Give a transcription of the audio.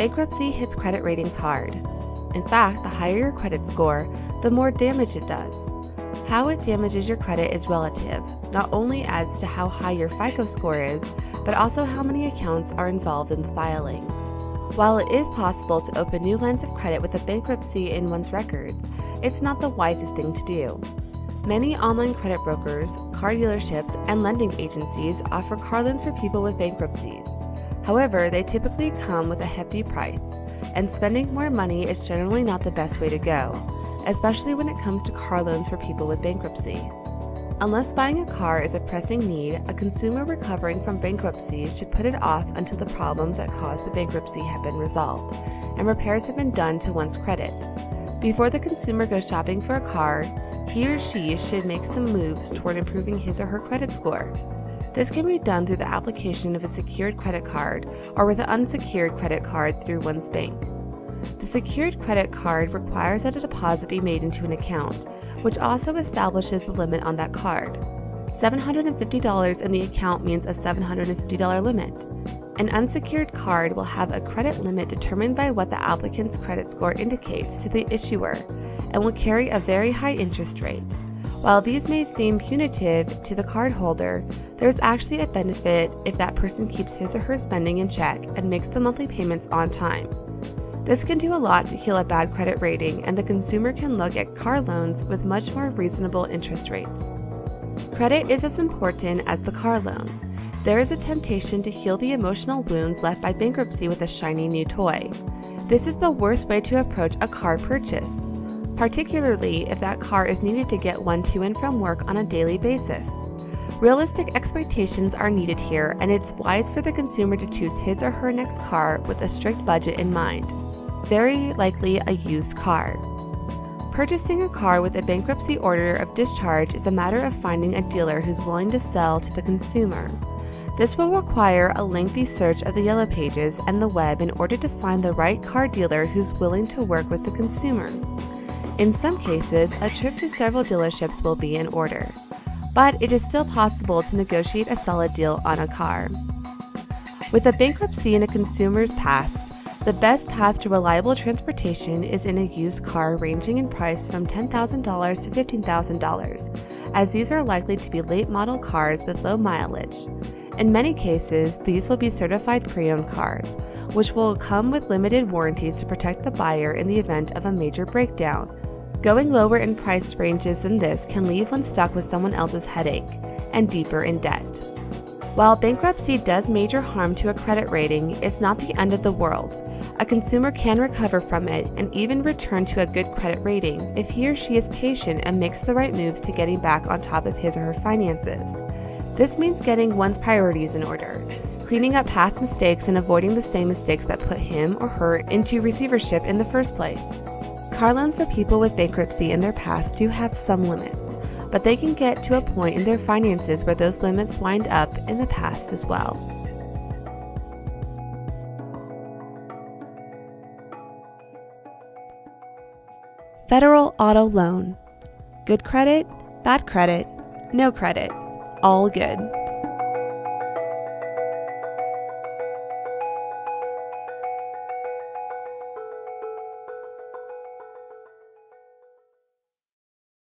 Bankruptcy hits credit ratings hard. In fact, the higher your credit score, the more damage it does. How it damages your credit is relative, not only as to how high your FICO score is, but also how many accounts are involved in the filing. While it is possible to open new lines of credit with a bankruptcy in one's records, it's not the wisest thing to do. Many online credit brokers, car dealerships, and lending agencies offer car loans for people with bankruptcies. However, they typically come with a hefty price, and spending more money is generally not the best way to go, especially when it comes to car loans for people with bankruptcy. Unless buying a car is a pressing need, a consumer recovering from bankruptcy should put it off until the problems that caused the bankruptcy have been resolved, and repairs have been done to one's credit. Before the consumer goes shopping for a car, he or she should make some moves toward improving his or her credit score. This can be done through the application of a secured credit card or with an unsecured credit card through one's bank. The secured credit card requires that a deposit be made into an account, which also establishes the limit on that card. $750 in the account means a $750 limit. An unsecured card will have a credit limit determined by what the applicant's credit score indicates to the issuer and will carry a very high interest rate. While these may seem punitive to the cardholder, there's actually a benefit if that person keeps his or her spending in check and makes the monthly payments on time. This can do a lot to heal a bad credit rating, and the consumer can look at car loans with much more reasonable interest rates. Credit is as important as the car loan. There is a temptation to heal the emotional wounds left by bankruptcy with a shiny new toy. This is the worst way to approach a car purchase, particularly if that car is needed to get one to and from work on a daily basis. Realistic expectations are needed here, and it's wise for the consumer to choose his or her next car with a strict budget in mind. Very likely a used car. Purchasing a car with a bankruptcy order of discharge is a matter of finding a dealer who's willing to sell to the consumer. This will require a lengthy search of the yellow pages and the web in order to find the right car dealer who's willing to work with the consumer. In some cases, a trip to several dealerships will be in order, but it is still possible to negotiate a solid deal on a car. With a bankruptcy in a consumer's past, the best path to reliable transportation is in a used car ranging in price from $10,000 to $15,000, as these are likely to be late model cars with low mileage. In many cases, these will be certified pre-owned cars, which will come with limited warranties to protect the buyer in the event of a major breakdown. Going lower in price ranges than this can leave one stuck with someone else's headache and deeper in debt. While bankruptcy does major harm to a credit rating, it's not the end of the world. A consumer can recover from it and even return to a good credit rating if he or she is patient and makes the right moves to getting back on top of his or her finances. This means getting one's priorities in order, cleaning up past mistakes and avoiding the same mistakes that put him or her into receivership in the first place. Car loans for people with bankruptcy in their past do have some limits, but they can get to a point in their finances where those limits wind up in the past as well. Federal Auto Loan. Good credit, bad credit, no credit, all good.